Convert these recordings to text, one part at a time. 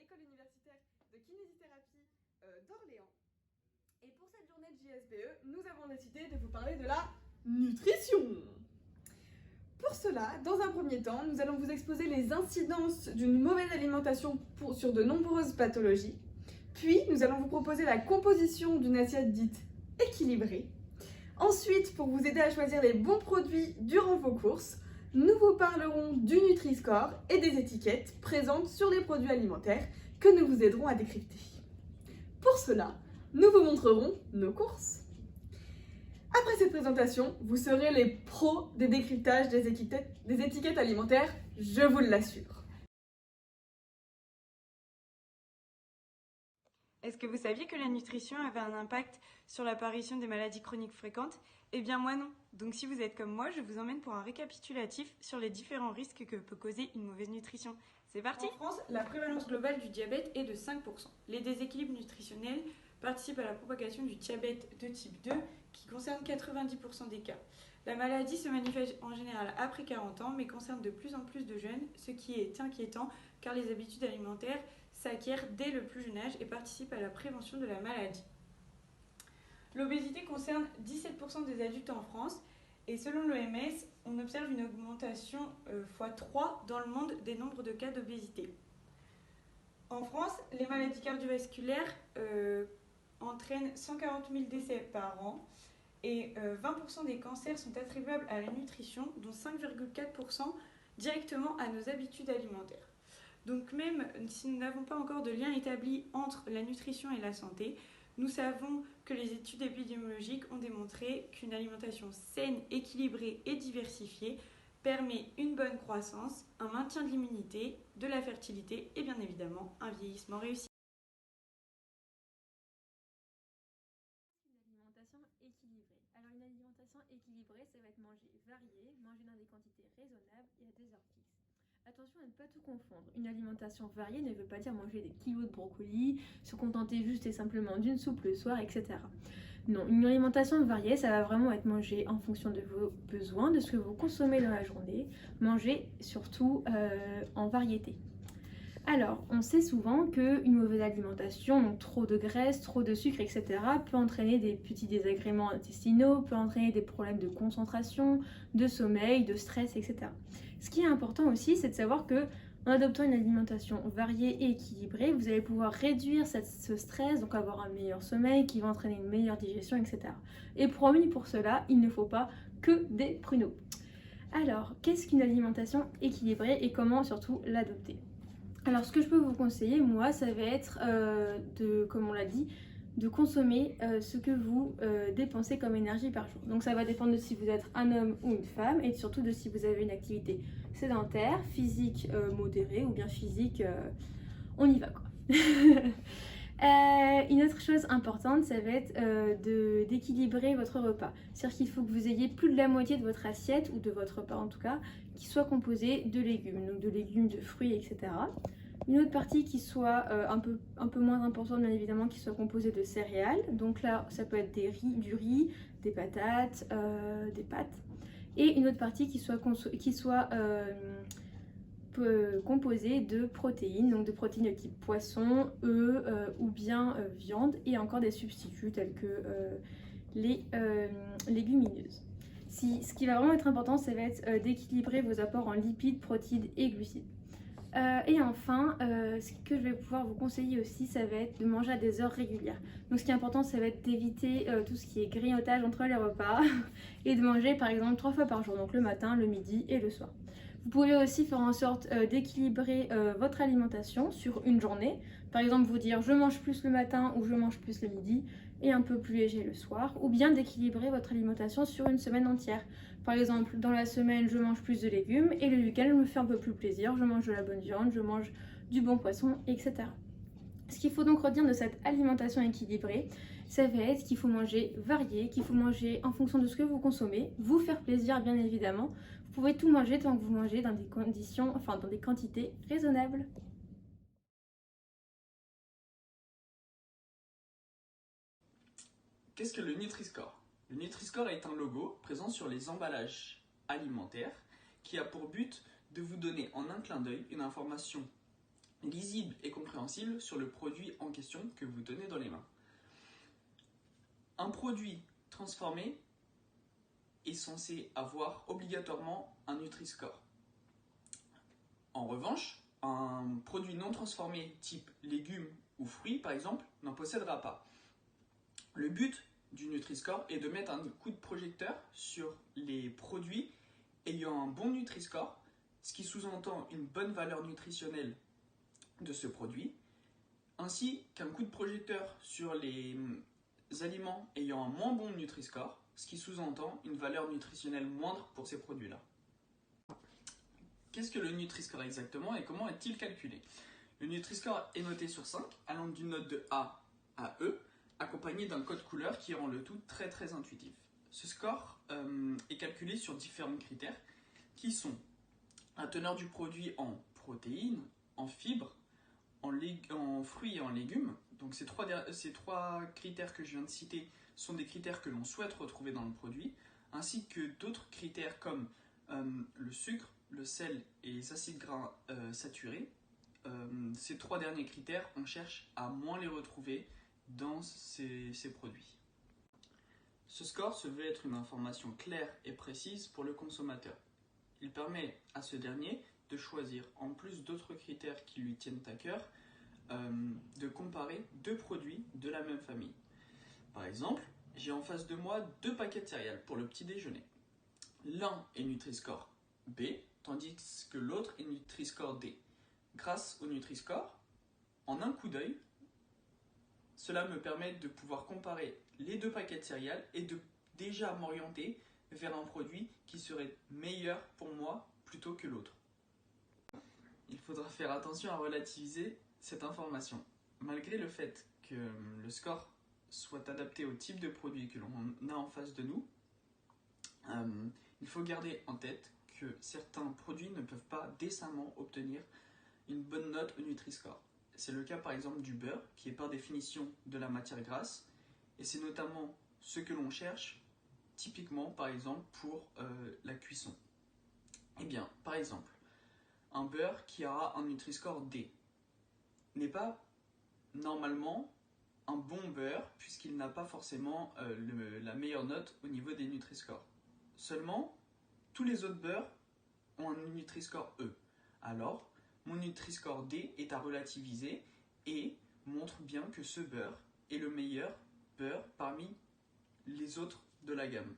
l'école universitaire de kinésithérapie d'Orléans. Et pour cette journée de JSBE, nous avons décidé de vous parler de la nutrition. Pour cela, dans un premier temps, nous allons vous exposer les incidences d'une mauvaise alimentation sur de nombreuses pathologies. Puis, nous allons vous proposer la composition d'une assiette dite équilibrée. Ensuite, pour vous aider à choisir les bons produits durant vos courses, nous vous parlerons du Nutri-Score et des étiquettes présentes sur les produits alimentaires que nous vous aiderons à décrypter. Pour cela, nous vous montrerons nos courses. Après cette présentation, vous serez les pros des décryptages des étiquettes alimentaires, je vous l'assure. Est-ce que vous saviez que la nutrition avait un impact sur l'apparition des maladies chroniques fréquentes? Eh bien moi non. Donc si vous êtes comme moi, je vous emmène pour un récapitulatif sur les différents risques que peut causer une mauvaise nutrition. C'est parti! En France, la prévalence globale du diabète est de 5%. Les déséquilibres nutritionnels participent à la propagation du diabète de type 2 qui concerne 90% des cas. La maladie se manifeste en général après 40 ans mais concerne de plus en plus de jeunes, ce qui est inquiétant car les habitudes alimentaires s'acquiert dès le plus jeune âge et participe à la prévention de la maladie. L'obésité concerne 17% des adultes en France et selon l'OMS, on observe une augmentation x3 dans le monde des nombres de cas d'obésité. En France, les maladies cardiovasculaires entraînent 140 000 décès par an et 20% des cancers sont attribuables à la nutrition, dont 5,4% directement à nos habitudes alimentaires. Donc même si nous n'avons pas encore de lien établi entre la nutrition et la santé, nous savons que les études épidémiologiques ont démontré qu'une alimentation saine, équilibrée et diversifiée permet une bonne croissance, un maintien de l'immunité, de la fertilité et bien évidemment un vieillissement réussi. Une alimentation équilibrée. Alors une alimentation équilibrée, ça va être manger varié, manger dans des quantités raisonnables et à des heures fixes. Attention à ne pas tout confondre. Une alimentation variée ne veut pas dire manger des kilos de brocolis, se contenter juste et simplement d'une soupe le soir, etc. Non, une alimentation variée, ça va vraiment être manger en fonction de vos besoins, de ce que vous consommez dans la journée, manger surtout en variété. Alors, on sait souvent qu'une mauvaise alimentation, donc trop de graisse, trop de sucre, etc., peut entraîner des petits désagréments intestinaux, peut entraîner des problèmes de concentration, de sommeil, de stress, etc. Ce qui est important aussi, c'est de savoir que en adoptant une alimentation variée et équilibrée, vous allez pouvoir réduire ce stress, donc avoir un meilleur sommeil qui va entraîner une meilleure digestion, etc. Et promis, pour cela, il ne faut pas que des pruneaux. Alors, qu'est-ce qu'une alimentation équilibrée et comment surtout l'adopter? Alors, ce que je peux vous conseiller, moi, ça va être, comme on l'a dit, de consommer ce que vous dépensez comme énergie par jour. Donc ça va dépendre de si vous êtes un homme ou une femme et surtout de si vous avez une activité sédentaire, physique modérée ou bien physique, on y va quoi. Une autre chose importante, ça va être d'équilibrer votre repas. C'est-à-dire qu'il faut que vous ayez plus de la moitié de votre assiette, ou de votre repas en tout cas, qui soit composé de légumes, donc de légumes, de fruits, etc. Une autre partie qui soit un peu moins importante, bien évidemment, qui soit composée de céréales. Donc là, ça peut être du riz, des patates, des pâtes. Et une autre partie qui soit composée de protéines, donc de protéines de type poisson, œufs ou bien viande, et encore des substituts tels que les légumineuses. Ce qui va vraiment être important, ça va être d'équilibrer vos apports en lipides, protéines et glucides. Et enfin, ce que je vais pouvoir vous conseiller aussi, ça va être de manger à des heures régulières. Donc ce qui est important, ça va être d'éviter tout ce qui est grignotage entre les repas et de manger par exemple 3 fois par jour, donc le matin, le midi et le soir. Vous pouvez aussi faire en sorte d'équilibrer votre alimentation sur une journée. Par exemple, vous dire je mange plus le matin ou je mange plus le midi et un peu plus léger le soir. Ou bien d'équilibrer votre alimentation sur une semaine entière. Par exemple, dans la semaine, je mange plus de légumes et le week-end, je me fais un peu plus plaisir. Je mange de la bonne viande, je mange du bon poisson, etc. Ce qu'il faut donc retenir de cette alimentation équilibrée, ça va être qu'il faut manger varié, qu'il faut manger en fonction de ce que vous consommez, vous faire plaisir bien évidemment. Vous pouvez tout manger tant que vous mangez dans des conditions, dans des quantités raisonnables. Qu'est-ce que le Nutri-Score? Le Nutri-Score est un logo présent sur les emballages alimentaires qui a pour but de vous donner en un clin d'œil une information lisible et compréhensible sur le produit en question que vous tenez dans les mains. Un produit transformé est censé avoir obligatoirement un Nutri-Score. En revanche, un produit non transformé type légumes ou fruits par exemple n'en possédera pas. Le but du Nutri-Score est de mettre un coup de projecteur sur les produits ayant un bon Nutri-Score, ce qui sous-entend une bonne valeur nutritionnelle de ce produit, ainsi qu'un coup de projecteur sur les aliments ayant un moins bon Nutri-Score, ce qui sous-entend une valeur nutritionnelle moindre pour ces produits-là. Qu'est-ce que le Nutri-Score exactement et comment est-il calculé? Le Nutri-Score est noté sur 5, allant d'une note de A à E, accompagné d'un code couleur qui rend le tout très très intuitif. Ce score est calculé sur différents critères qui sont la teneur du produit en protéines, en fibres, en fruits et en légumes. Donc ces trois critères que je viens de citer sont des critères que l'on souhaite retrouver dans le produit, ainsi que d'autres critères comme le sucre, le sel et les acides gras saturés. Ces trois derniers critères, on cherche à moins les retrouver dans ces produits. Ce score se veut être une information claire et précise pour le consommateur. Il permet à ce dernier de choisir, en plus d'autres critères qui lui tiennent à cœur, de comparer deux produits de la même famille. Par exemple, j'ai en face de moi 2 paquets de céréales pour le petit déjeuner. L'un est Nutri-Score B, tandis que l'autre est Nutri-Score D. Grâce au Nutri-Score, en un coup d'œil, cela me permet de pouvoir comparer les 2 paquets de céréales et de déjà m'orienter vers un produit qui serait meilleur pour moi plutôt que l'autre. Il faudra faire attention à relativiser cette information. Malgré le fait que le score soit adapté au type de produit que l'on a en face de nous, il faut garder en tête que certains produits ne peuvent pas décemment obtenir une bonne note au Nutri-Score. C'est le cas par exemple du beurre, qui est par définition de la matière grasse, et c'est notamment ce que l'on cherche typiquement par exemple pour la cuisson. Eh bien, par exemple, un beurre qui aura un Nutri-Score D n'est pas normalement un bon beurre puisqu'il n'a pas forcément la meilleure note au niveau des Nutri-Scores. Seulement, tous les autres beurres ont un Nutri-Score E. Alors, mon Nutri-Score D est à relativiser et montre bien que ce beurre est le meilleur beurre parmi les autres de la gamme.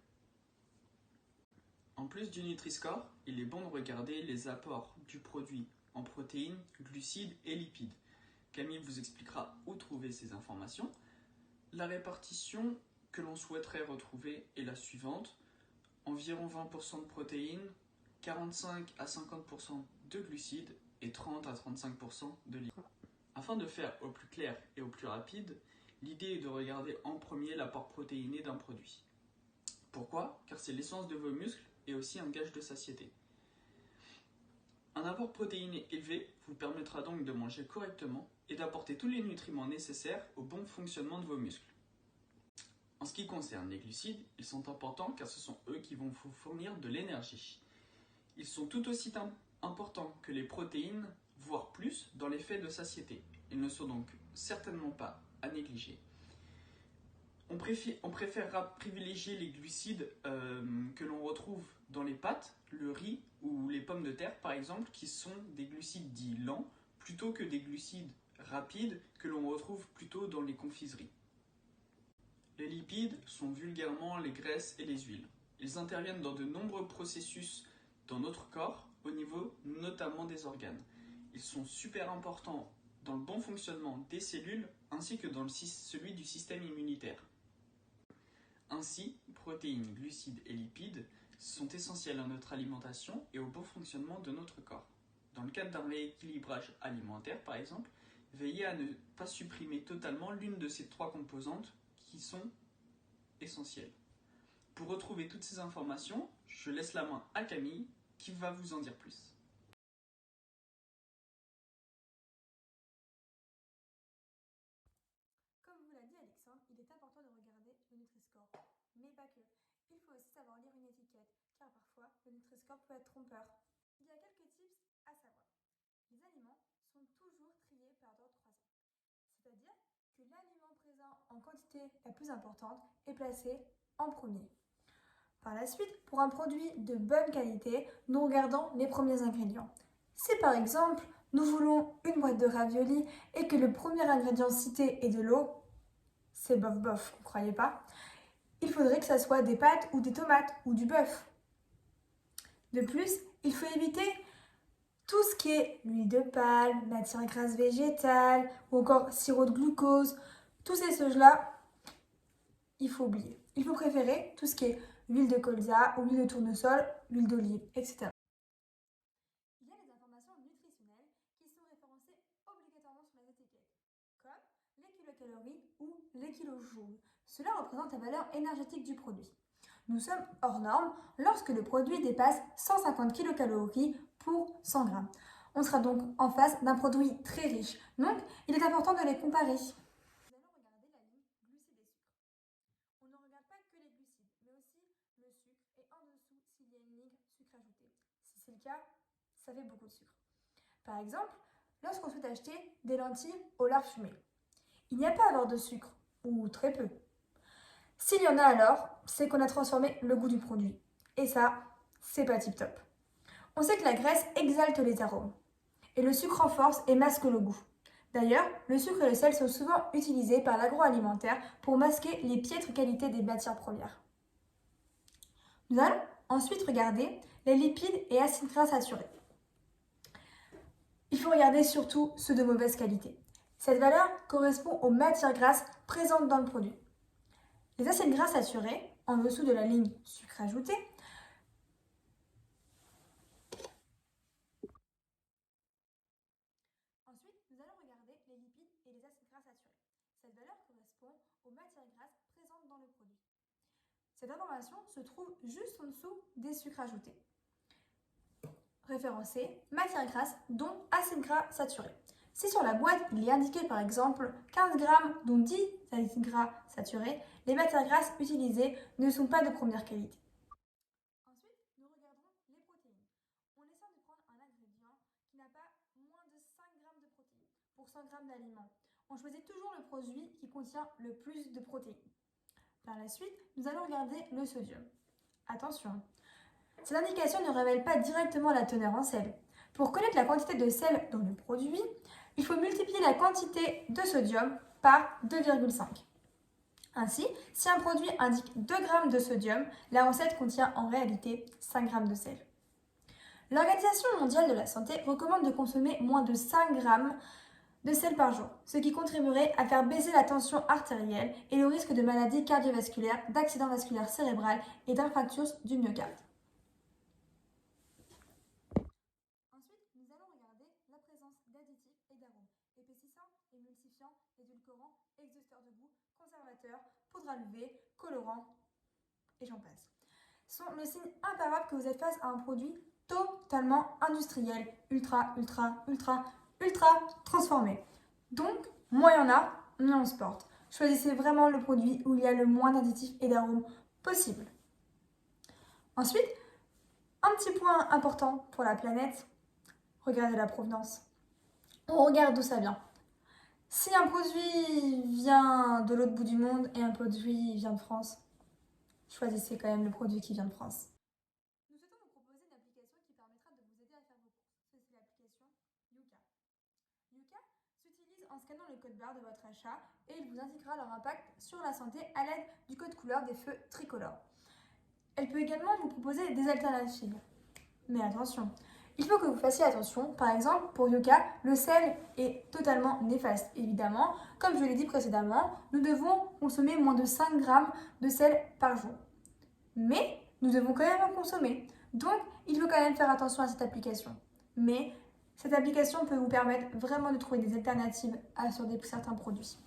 En plus du Nutri-Score, il est bon de regarder les apports du produit en protéines, glucides et lipides. Camille vous expliquera où trouver ces informations. La répartition que l'on souhaiterait retrouver est la suivante. Environ 20% de protéines, 45 à 50% de glucides et 30 à 35% de lipides. Afin de faire au plus clair et au plus rapide, l'idée est de regarder en premier l'apport protéiné d'un produit. Pourquoi? Car c'est l'essence de vos muscles et aussi un gage de satiété. Un apport protéiné élevé vous permettra donc de manger correctement et d'apporter tous les nutriments nécessaires au bon fonctionnement de vos muscles. En ce qui concerne les glucides, ils sont importants car ce sont eux qui vont vous fournir de l'énergie. Ils sont tout aussi importants que les protéines, voire plus, dans l'effet de satiété. Ils ne sont donc certainement pas à négliger. On préférera privilégier les glucides que l'on retrouve dans les pâtes, le riz ou les pommes de terre par exemple, qui sont des glucides dits lents, plutôt que des glucides rapides que l'on retrouve plutôt dans les confiseries. Les lipides sont vulgairement les graisses et les huiles. Ils interviennent dans de nombreux processus dans notre corps, au niveau notamment des organes. Ils sont super importants dans le bon fonctionnement des cellules ainsi que dans celui du système immunitaire. Ainsi, protéines, glucides et lipides sont essentiels à notre alimentation et au bon fonctionnement de notre corps. Dans le cadre d'un rééquilibrage alimentaire, par exemple, veillez à ne pas supprimer totalement l'une de ces 3 composantes qui sont essentielles. Pour retrouver toutes ces informations, je laisse la main à Camille qui va vous en dire plus. Comme vous l'a dit Alexandre, il est important de regarder le Nutri-Score, mais pas que. Il faut aussi savoir lire une étiquette, car parfois le Nutri-Score peut être trompeur. Il y a quelques tips à savoir. Les aliments sont toujours perdure 3 ans. C'est-à-dire que l'aliment présent en quantité la plus importante est placé en premier. Par la suite, pour un produit de bonne qualité, nous regardons les premiers ingrédients. Si par exemple, nous voulons une boîte de raviolis et que le premier ingrédient cité est de l'eau, c'est bof bof, vous croyez pas? Il faudrait que ça soit des pâtes ou des tomates ou du bœuf. De plus, il faut éviter tout ce qui est l'huile de palme, matière grasse végétale ou encore sirop de glucose. Tous ces choses-là, il faut oublier. Il faut préférer tout ce qui est l'huile de colza ou l'huile de tournesol, l'huile d'olive, etc. Il y a des informations nutritionnelles qui sont référencées obligatoirement sur les étiquettes, comme les kilocalories ou les kilojoules. Cela représente la valeur énergétique du produit. Nous sommes hors norme lorsque le produit dépasse 150 kilocalories pour 100 grammes. On sera donc en face d'un produit très riche. Donc, il est important de les comparer. Nous allons regarder la ligne glucides et sucres. On ne regarde pas que les glucides, mais aussi le sucre et en dessous s'il y a une ligne sucre ajouté. Si c'est le cas, ça fait beaucoup de sucre. Par exemple, lorsqu'on souhaite acheter des lentilles au lard fumé, il n'y a pas à avoir de sucre, ou très peu. S'il y en a alors, c'est qu'on a transformé le goût du produit. Et ça, c'est pas tip top. On sait que la graisse exalte les arômes. Et le sucre renforce et masque le goût. D'ailleurs, le sucre et le sel sont souvent utilisés par l'agroalimentaire pour masquer les piètres qualités des matières premières. Nous allons ensuite regarder les lipides et acides gras saturés. Il faut regarder surtout ceux de mauvaise qualité. Cette valeur correspond aux matières grasses présentes dans le produit. Les acides gras saturés, en dessous de la ligne sucre ajouté, ensuite, nous allons regarder les lipides et les acides gras saturés. Cette valeur correspond aux matières grasses présentes dans le produit. Cette information se trouve juste en dessous des sucres ajoutés. Référencé matières grasses dont acides gras saturés. Si sur la boîte il est indiqué par exemple 15 g dont 10 acides gras saturés, les matières grasses utilisées ne sont pas de première qualité. Ensuite, nous regarderons les protéines. On essaie de prendre un ingrédient qui n'a pas moins de 5 g de protéines pour 100 g d'aliments. On choisit toujours le produit qui contient le plus de protéines. Par la suite, nous allons regarder le sodium. Attention, cette indication ne révèle pas directement la teneur en sel. Pour connaître la quantité de sel dans le produit, il faut multiplier la quantité de sodium par 2,5. Ainsi, si un produit indique 2 g de sodium, la recette contient en réalité 5 g de sel. L'Organisation mondiale de la santé recommande de consommer moins de 5 g de sel par jour, ce qui contribuerait à faire baisser la tension artérielle et le risque de maladies cardiovasculaires, d'accidents vasculaires cérébrales et d'infarctus du myocarde. Ensuite, nous allons regarder la présence d'additifs et d'arômes, épaississants, émulsifiants, édulcorants, exhausteurs de goût, conservateurs, poudre à lever, colorants, et j'en passe. Sont le signe imparable que vous êtes face à un produit totalement industriel, ultra transformé. Donc, moins il y en a, mieux on se porte. Choisissez vraiment le produit où il y a le moins d'additifs et d'arômes possible. Ensuite, un petit point important pour la planète, regardez la provenance. On regarde d'où ça vient. Si un produit vient de l'autre bout du monde et un produit vient de France, choisissez quand même le produit qui vient de France. Nous souhaitons vous proposer une application qui permettra de vous aider à faire vos courses. C'est l'application Yuka. Yuka s'utilise en scannant le code barre de votre achat et il vous indiquera leur impact sur la santé à l'aide du code couleur des feux tricolores. Elle peut également vous proposer des alternatives. Mais attention, il faut que vous fassiez attention. Par exemple, pour Yuka, le sel est totalement néfaste. Évidemment, comme je l'ai dit précédemment, nous devons consommer moins de 5 g de sel par jour. Mais nous devons quand même en consommer. Donc, il faut quand même faire attention à cette application. Mais cette application peut vous permettre vraiment de trouver des alternatives sur certains produits.